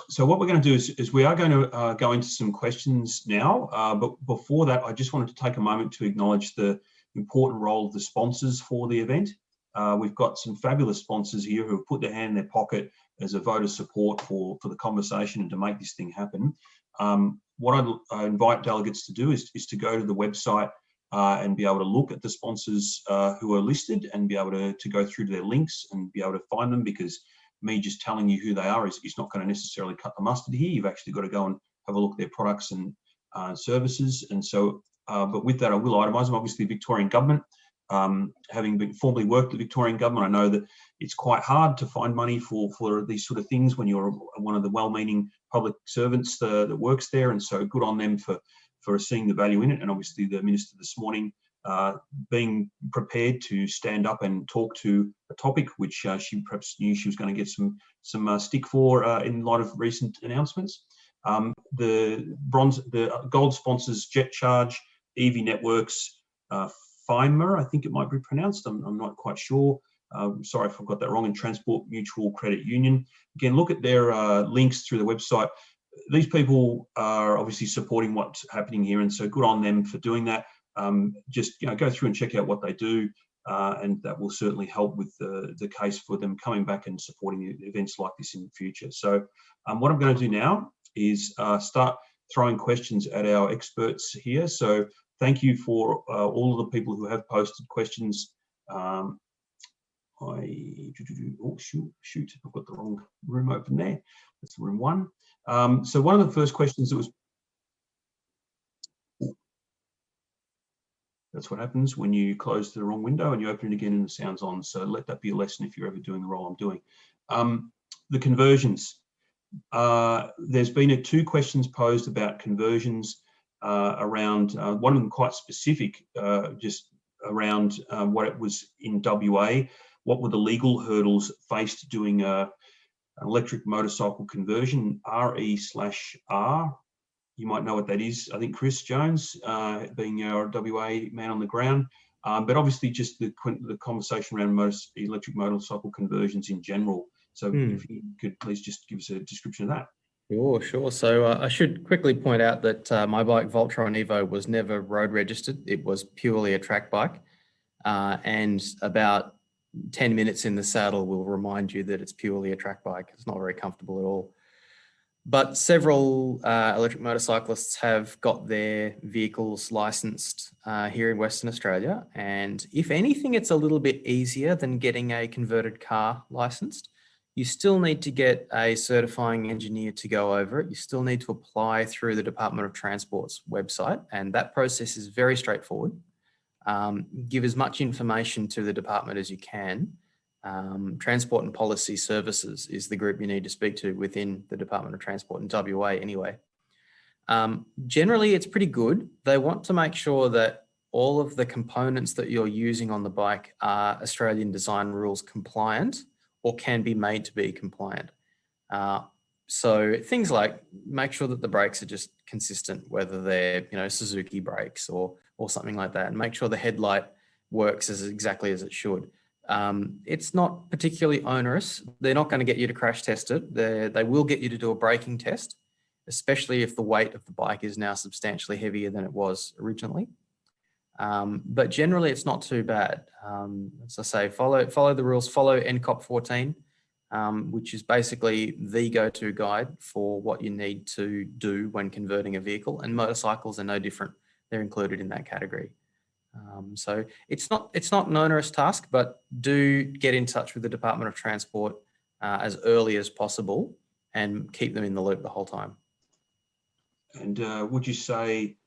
So what we're going to do is we are going to go into some questions now, but before that, I just wanted to take a moment to acknowledge the important role of the sponsors for the event. We've got some fabulous sponsors here who have put their hand in their pocket as a vote of support for the conversation and to make this thing happen. What I invite delegates to do is to go to the website and be able to look at the sponsors who are listed and be able to go through to their links and be able to find them, because me just telling you who they are is not going to necessarily cut the mustard here. You've actually got to go and have a look at their products and services. And so, but with that, I will itemise them. Obviously, Victorian Government, having been formerly worked at the Victorian Government, I know that it's quite hard to find money for these sort of things when you're one of the well-meaning public servants that works there. And so good on them for seeing the value in it. And obviously the Minister this morning being prepared to stand up and talk to a topic which she perhaps knew she was going to get some stick for in light of recent announcements. The gold sponsors Jet Charge, EV Networks, FIMA, I think it might be pronounced. I'm not quite sure. Sorry if I've got that wrong. And Transport Mutual Credit Union. Again, look at their links through the website. These people are obviously supporting what's happening here, and so good on them for doing that. Just go through and check out what they do, and that will certainly help with the case for them coming back and supporting events like this in the future. So what I'm going to do now is start throwing questions at our experts here. So thank you for all of the people who have posted questions. Oh shoot, I've got the wrong room open there. That's room one. So one of the first questions that was, that's what happens when you close the wrong window and you open it again and the sound's on. So let that be a lesson if you're ever doing the role I'm doing. The conversions. There's been two questions posed about conversions around, one of them quite specific, just around what it was in WA. What were the legal hurdles faced doing an electric motorcycle conversion, RE/R? You might know what that is. I think Chris Jones, being our WA man on the ground, but obviously just the conversation around electric motorcycle conversions in general. So if you could please just give us a description of that. Sure. So I should quickly point out that my bike Voltron Evo was never road registered. It was purely a track bike, and about 10 minutes in the saddle will remind you that it's purely a track bike. It's not very comfortable at all. But several electric motorcyclists have got their vehicles licensed here in Western Australia. And if anything, it's a little bit easier than getting a converted car licensed. You still need to get a certifying engineer to go over it. You still need to apply through the Department of Transport's website. And that process is very straightforward. Give as much information to the department as you can. Transport and Policy Services is the group you need to speak to within the Department of Transport in WA anyway. Generally, it's pretty good. They want to make sure that all of the components that you're using on the bike are Australian design rules compliant or can be made to be compliant. So things like make sure that the brakes are just consistent, whether they're Suzuki brakes or something like that, and make sure the headlight works exactly as it should. It's not particularly onerous. They're not going to get you to crash test it. They will get you to do a braking test, especially if the weight of the bike is now substantially heavier than it was originally. But generally, it's not too bad. As I say, follow the rules, follow NCOP 14, which is basically the go-to guide for what you need to do when converting a vehicle, and motorcycles are no different. They're included in that category. So it's not an onerous task, but do get in touch with the Department of Transport as early as possible and keep them in the loop the whole time. And would you say,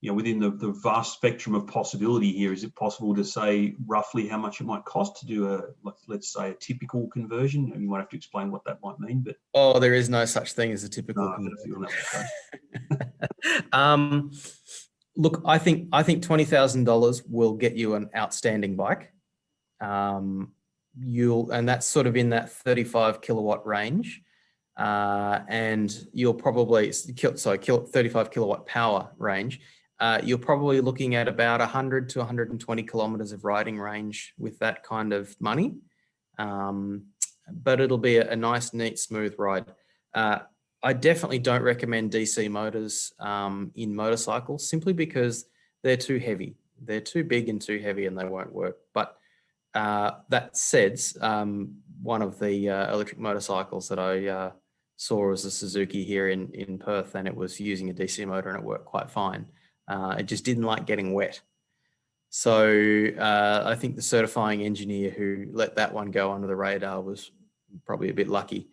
within the vast spectrum of possibility here, is it possible to say roughly how much it might cost to do let's say a typical conversion? And you might have to explain what that might mean, but there is no such thing as a typical conversion. Look, I think $20,000 will get you an outstanding bike. And that's sort of in that 35 kilowatt range. And you'll probably, 35 kilowatt power range. You're probably looking at about 100 to 120 kilometers of riding range with that kind of money. But it'll be a nice, neat, smooth ride. I definitely don't recommend DC motors in motorcycles simply because they're too heavy. They're too big and too heavy and they won't work. But that said, one of the electric motorcycles that I saw was a Suzuki here in Perth, and it was using a DC motor and it worked quite fine. It just didn't like getting wet. So I think the certifying engineer who let that one go under the radar was probably a bit lucky.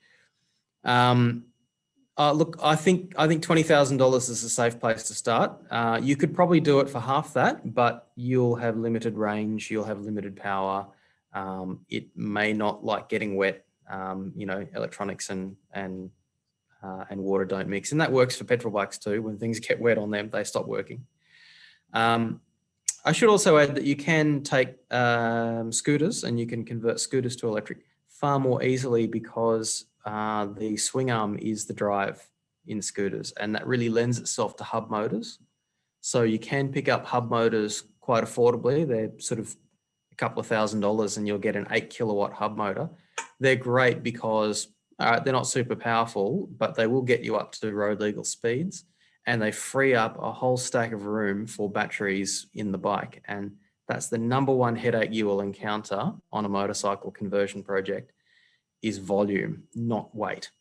Look, I think $20,000 is a safe place to start. You could probably do it for half that, but you'll have limited range, you'll have limited power. It may not like getting wet. Electronics and water don't mix, and that works for petrol bikes too. When things get wet on them, they stop working. I should also add that you can take scooters and you can convert scooters to electric far more easily because the swing arm is the drive in scooters, and that really lends itself to hub motors. So you can pick up hub motors quite affordably. They're sort of a couple of $1,000 and you'll get an 8 kilowatt hub motor. They're great because they're not super powerful, but they will get you up to road legal speeds, and they free up a whole stack of room for batteries in the bike. And that's the number one headache you will encounter on a motorcycle conversion project is volume, not weight.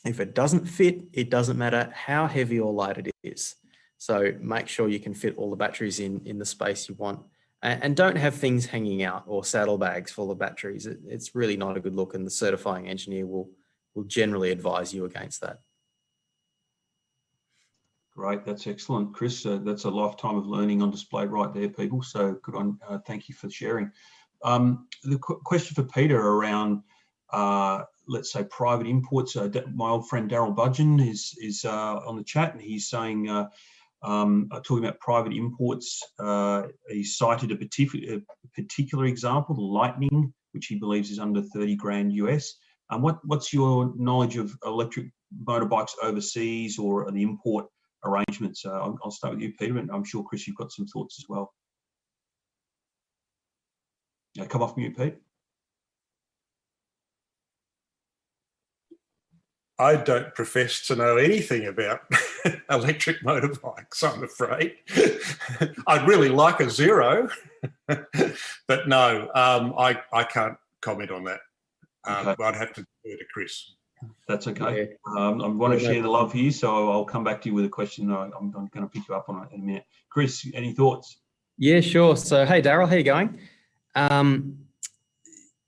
If it doesn't fit, it doesn't matter how heavy or light it is. So make sure you can fit all the batteries in the space you want, and don't have things hanging out or saddlebags full of batteries. It's really not a good look, and the certifying engineer will generally advise you against that. Great, that's excellent, Chris. That's a lifetime of learning on display right there, people. So good on. Thank you for sharing. The question for Peter around, let's say, private imports. My old friend Daryl Budgeon is on the chat, and he's saying, talking about private imports. He cited a particular example, the Lightning, which he believes is under 30 grand US. What's your knowledge of electric motorbikes overseas or the import arrangements? I'll start with you, Peter, and I'm sure, Chris, you've got some thoughts as well. Come off mute, Pete. I don't profess to know anything about electric motorbikes, I'm afraid. I'd really like a Zero, but no, I can't comment on that. Okay. I'd have to defer to Chris. That's okay. Yeah. I want to share the love here, so I'll come back to you with a question. I'm going to pick you up on it in a minute. Chris, any thoughts? Yeah, sure. So, hey, Daryl, how you going?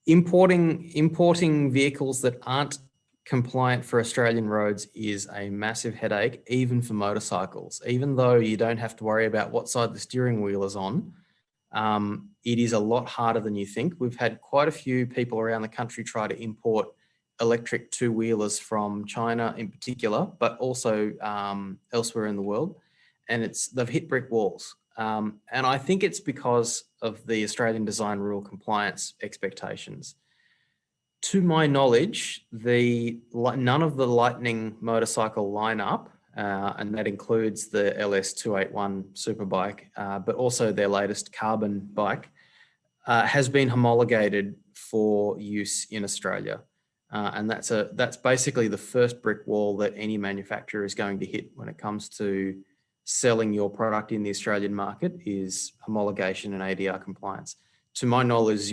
Importing vehicles that aren't compliant for Australian roads is a massive headache, even for motorcycles. Even though you don't have to worry about what side the steering wheel is on, it is a lot harder than you think. We've had quite a few people around the country try to import electric two-wheelers from China in particular, but also elsewhere in the world, and they've hit brick walls. And I think it's because of the Australian design rule compliance expectations. To my knowledge, none of the Lightning motorcycle lineup, and that includes the LS281 superbike, but also their latest carbon bike, has been homologated for use in Australia. And that's basically the first brick wall that any manufacturer is going to hit when it comes to selling your product in the Australian market is homologation and ADR compliance. To my knowledge,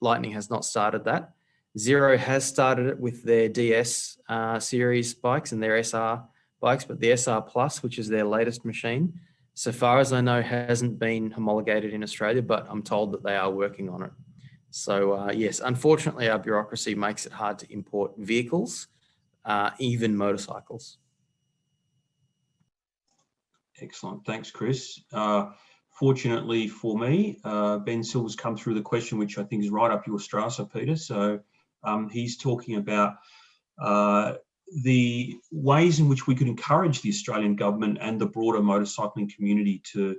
Lightning has not started that. Zero has started it with their DS series bikes and their SR bikes, but the SR Plus, which is their latest machine, so far as I know, hasn't been homologated in Australia, but I'm told that they are working on it. So yes, unfortunately, our bureaucracy makes it hard to import vehicles, even motorcycles. Excellent. Thanks, Chris. Fortunately for me, Ben Silver's come through the question, which I think is right up your strata, Peter. So he's talking about the ways in which we could encourage the Australian government and the broader motorcycling community to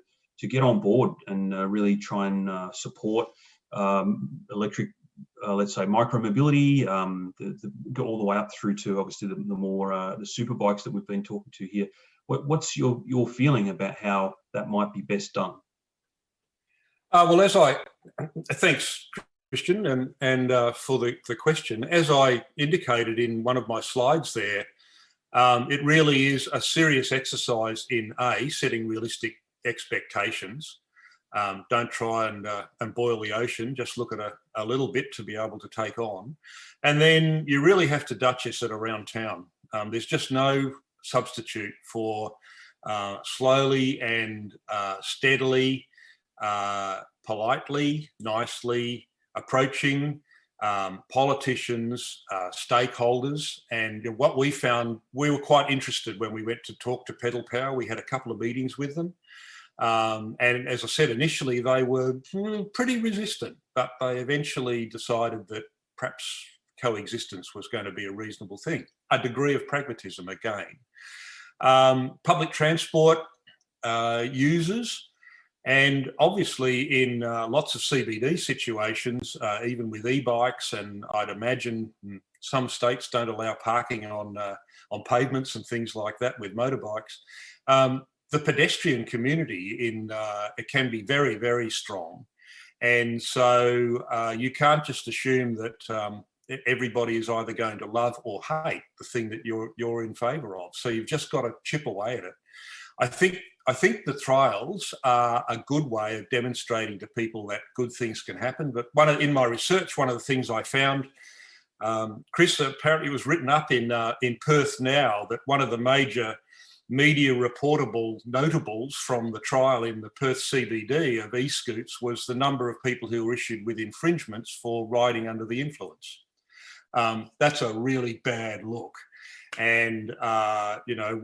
get on board and really try and support electric, let's say, micro-mobility, go all the way up through to obviously the more the super bikes that we've been talking to here. What's your feeling about how that might be best done? Well, thanks, Christian, and for the question. As I indicated in one of my slides there, it really is a serious exercise in setting realistic expectations. Don't try and boil the ocean, just look at a little bit to be able to take on. And then you really have to duchess it around town. There's just no substitute for slowly and steadily, politely, nicely approaching politicians, stakeholders. And what we found, we were quite interested when we went to talk to Pedal Power. We had a couple of meetings with them. And as I said, initially they were pretty resistant, but they eventually decided that perhaps coexistence was going to be a reasonable thing. A degree of pragmatism again. Public transport users, and obviously in lots of CBD situations, even with e-bikes, and I'd imagine some states don't allow parking on pavements and things like that with motorbikes. The pedestrian community it can be very, very strong. And so you can't just assume that everybody is either going to love or hate the thing that you're in favour of. So you've just got to chip away at it. I think the trials are a good way of demonstrating to people that good things can happen. But in my research, one of the things I found, Chris, apparently it was written up in Perth Now that one of the major media reportable notables from the trial in the Perth CBD of e-scoots was the number of people who were issued with infringements for riding under the influence. That's a really bad look. And, you know,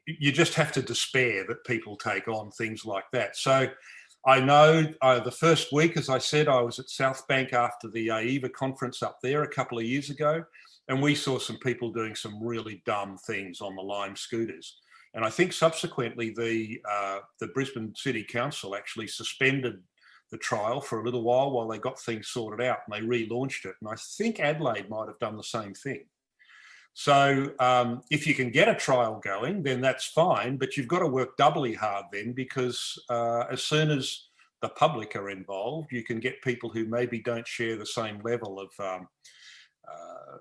you just have to despair that people take on things like that. So I know the first week, as I said, I was at South Bank after the AEVA conference up there a couple of years ago, and we saw some people doing some really dumb things on the Lime scooters. And I think subsequently the Brisbane City Council actually suspended the trial for a little while they got things sorted out, and they relaunched it. And I think Adelaide might have done the same thing. So if you can get a trial going, then that's fine, but you've got to work doubly hard then, because as soon as the public are involved, you can get people who maybe don't share the same level of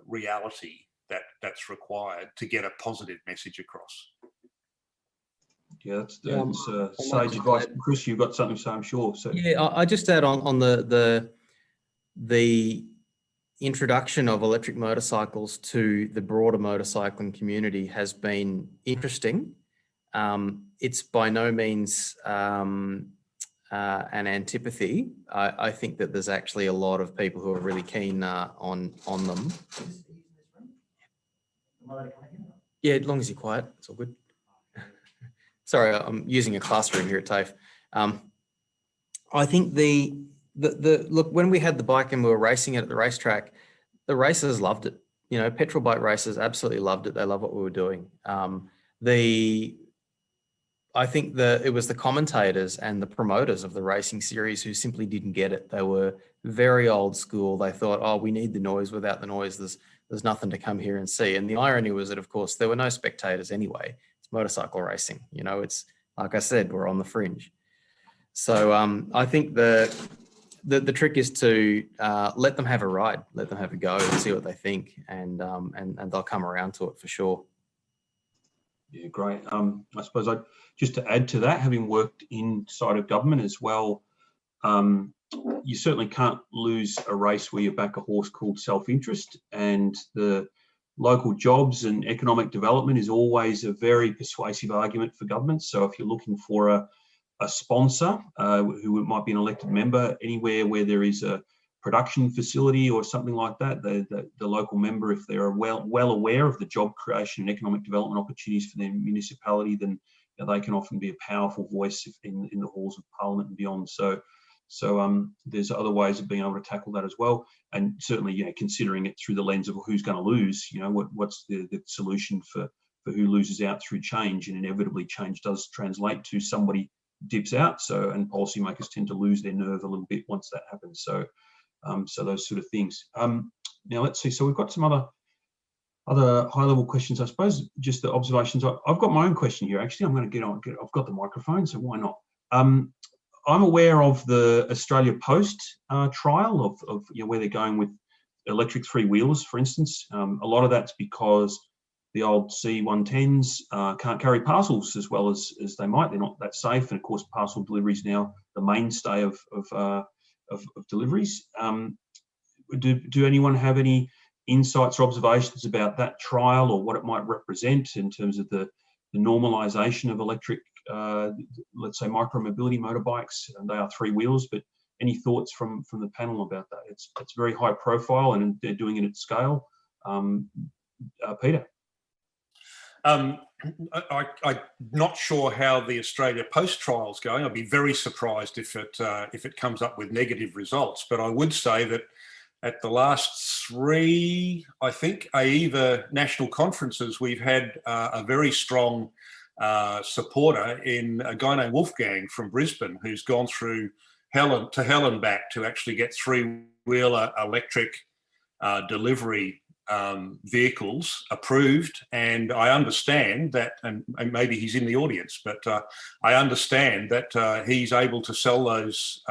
reality that's required to get a positive message across. Yeah, that's sage advice. Chris, you've got something to say, I'm sure. So yeah, I just add on the introduction of electric motorcycles to the broader motorcycling community has been interesting. It's by no means an antipathy. I think that there's actually a lot of people who are really keen on them. Yeah, as long as you're quiet, it's all good. Sorry, I'm using a classroom here at TAFE. I think look, when we had the bike and we were racing it at the racetrack, the racers loved it. You know, petrol bike racers absolutely loved it. They love what we were doing. I think it was the commentators and the promoters of the racing series who simply didn't get it. They were very old school. They thought, oh, we need the noise. Without the noise, there's nothing to come here and see. And the irony was that, of course, there were no spectators anyway. It's motorcycle racing. You know, it's like I said, we're on the fringe. So I think the trick is to let them have a ride, let them have a go and see what they think, and they'll come around to it for sure. Yeah, great. I suppose just to add to that, having worked inside of government as well, you certainly can't lose a race where you back a horse called self-interest, and the local jobs and economic development is always a very persuasive argument for government. So if you're looking for a sponsor who might be an elected member, anywhere where there is a production facility or something like that, the local member, if they're well aware of the job creation and economic development opportunities for their municipality, then they can often be a powerful voice in the halls of Parliament and beyond. So there's other ways of being able to tackle that as well, and certainly considering it through the lens of who's going to lose. What's the solution for who loses out through change, and inevitably change does translate to somebody dips out. So, and policymakers tend to lose their nerve a little bit once that happens. So those sort of things. Now let's see. So we've got some other high-level questions. I suppose just the observations. I've got my own question here. Actually, I'm going to get on. I've got the microphone, so why not? I'm aware of the Australia Post trial of where they're going with electric three-wheelers, for instance. A lot of that's because the old C110s can't carry parcels as well as they might. They're not that safe, and of course, parcel delivery is now the mainstay of deliveries. Do anyone have any insights or observations about that trial, or what it might represent in terms of the normalisation of electric, let's say, micro-mobility motorbikes? And they are three wheels, but any thoughts from the panel about that? It's very high profile, and they're doing it at scale. Peter? I'm not sure how the Australia Post trial is going. I'd be very surprised if it comes up with negative results. But I would say that at the last three, I think, AEVA national conferences, we've had a very strong supporter in a guy named Wolfgang from Brisbane, who's gone through hell and back to actually get three-wheeler electric delivery vehicles approved. And I understand that, and maybe he's in the audience, but I understand that he's able to sell those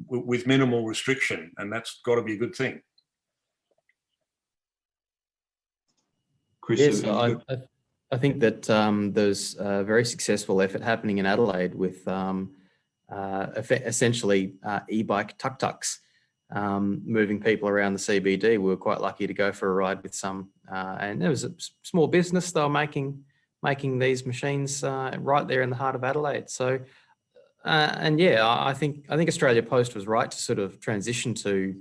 with minimal restriction, and that's got to be a good thing. Chris, yes, I think that there's a very successful effort happening in Adelaide with essentially e-bike tuk-tuks, moving people around the CBD. We were quite lucky to go for a ride with some, and there was a small business. They were making these machines right there in the heart of Adelaide. So, and yeah, I think Australia Post was right to sort of transition to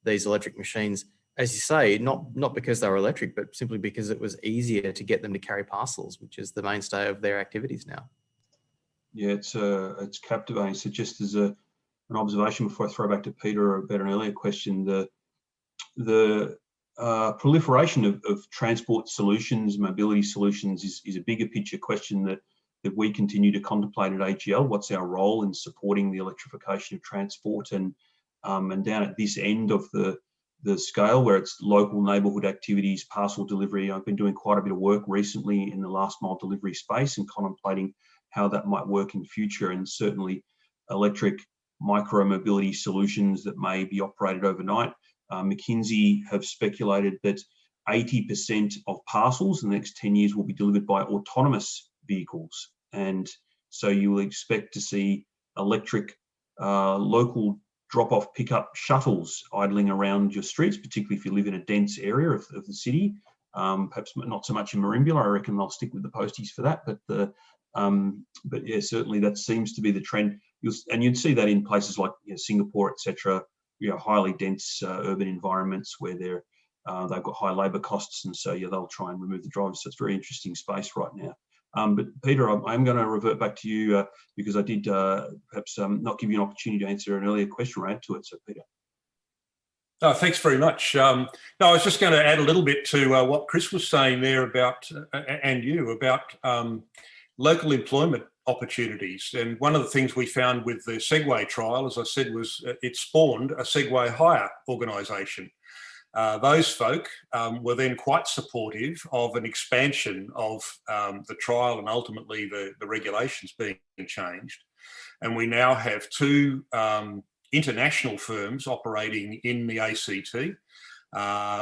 these electric machines, as you say, not because they were electric, but simply because it was easier to get them to carry parcels, which is the mainstay of their activities now. Yeah, it's captivating. So just as an observation before I throw back to Peter about an earlier question, the proliferation of transport solutions, mobility solutions is a bigger picture question that we continue to contemplate at AGL. What's our role in supporting the electrification of transport, and down at this end of the scale where it's local neighbourhood activities, parcel delivery. I've been doing quite a bit of work recently in the last mile delivery space and contemplating how that might work in future, and certainly electric micro mobility solutions that may be operated overnight. McKinsey have speculated that 80% of parcels in the next 10 years will be delivered by autonomous vehicles. And so you will expect to see electric local drop-off pickup shuttles idling around your streets, particularly if you live in a dense area of the city. Perhaps not so much in Merimbula. I reckon they'll stick with the posties for that. But yeah, certainly that seems to be the trend. You'd see that in places like Singapore, etc. Highly dense urban environments where they've got high labour costs, and so they'll try and remove the drivers. So it's a very interesting space right now. But Peter, I'm going to revert back to you because I did perhaps not give you an opportunity to answer an earlier question or add to it. So Peter. Oh, thanks very much. No, I was just going to add a little bit to what Chris was saying there about, and you, about local employment opportunities. And one of the things we found with the Segway trial, as I said, was it spawned a Segway hire organisation. Those folk were then quite supportive of an expansion of the trial and ultimately the regulations being changed. And we now have two international firms operating in the ACT.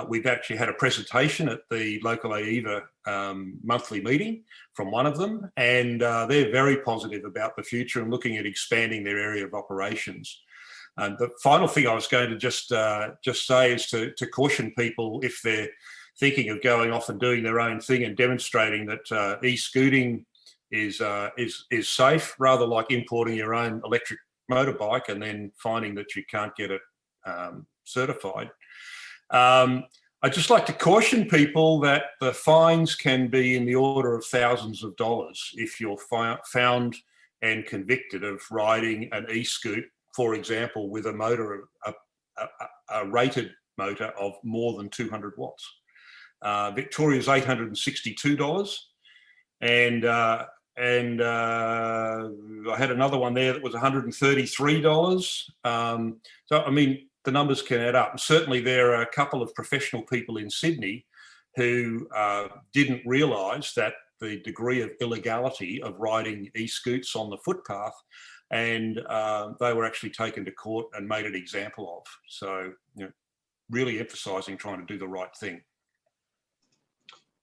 We've actually had a presentation at the local AEVA monthly meeting from one of them, and they're very positive about the future and looking at expanding their area of operations. And the final thing I was going to just say is to caution people, if they're thinking of going off and doing their own thing and demonstrating that e-scooting is safe, rather like importing your own electric motorbike and then finding that you can't get it certified. I'd just like to caution people that the fines can be in the order of thousands of dollars if you're found and convicted of riding an e-scoot, for example, with a motor, a rated motor of more than 200 watts. Victoria's $862, and I had another one there that was $133. So I mean, the numbers can add up. And certainly, there are a couple of professional people in Sydney who didn't realise that the degree of illegality of riding e-scoots on the footpath and they were actually taken to court and made an example of. So, really emphasising trying to do the right thing.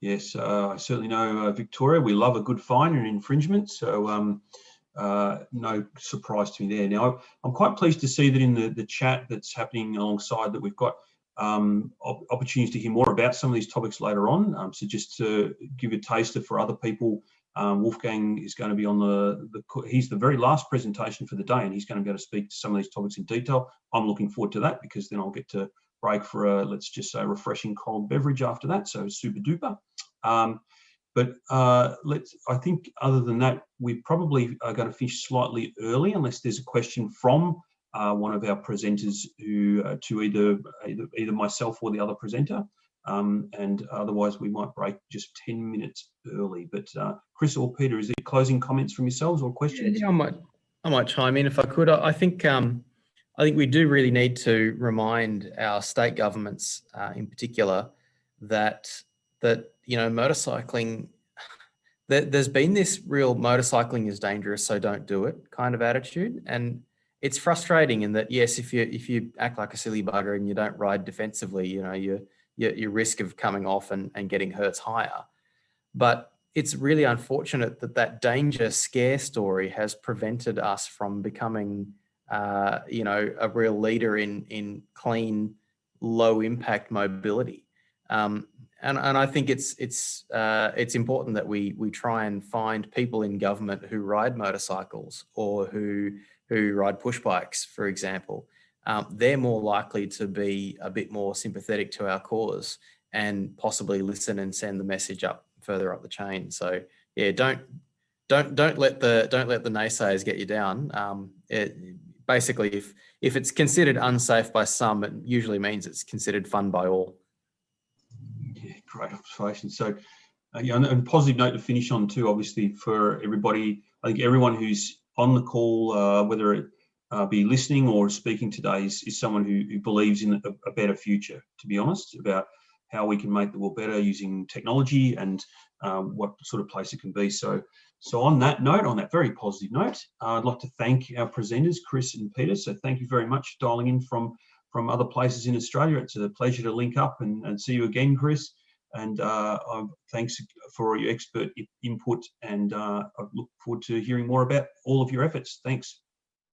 Yes, I certainly know Victoria. We love a good fine and infringement, so no surprise to me there. Now, I'm quite pleased to see that in the chat that's happening alongside that we've got opportunities to hear more about some of these topics later on. So just to give a taster for other people, Wolfgang is going to be on he's the very last presentation for the day, and he's going to be able to speak to some of these topics in detail. I'm looking forward to that, because then I'll get to break for a, let's just say, refreshing cold beverage after that. So super duper. But I think other than that, we probably are going to finish slightly early, unless there's a question from one of our presenters who to either myself or the other presenter. And otherwise we might break just 10 minutes early. But Chris or Peter, is there closing comments from yourselves or questions? Yeah, I might chime in if I could. I think we do really need to remind our state governments, in particular, that motorcycling. There's been this real motorcycling is dangerous, so don't do it kind of attitude, and it's frustrating in that, yes, if you act like a silly bugger and you don't ride defensively, your risk of coming off and getting hurt's higher. But it's really unfortunate that danger scare story has prevented us from becoming, a real leader in clean, low impact mobility. And I think it's important that we try and find people in government who ride motorcycles or who ride push bikes, for example. They're more likely to be a bit more sympathetic to our cause and possibly listen and send the message further up the chain. So yeah, don't let the naysayers get you down. Basically, if it's considered unsafe by some, it usually means it's considered fun by all. Yeah, great observation. So, and a positive note to finish on too, obviously, for everybody. I think everyone who's on the call, whether it be listening or speaking today, is someone who believes in a better future, to be honest, about how we can make the world better using technology and what sort of place it can be. So on that note, on that very positive note, I'd like to thank our presenters, Chris and Peter. So thank you very much for dialing in from other places in Australia. It's a pleasure to link up and see you again, Chris. And thanks for your expert input. And I look forward to hearing more about all of your efforts. Thanks.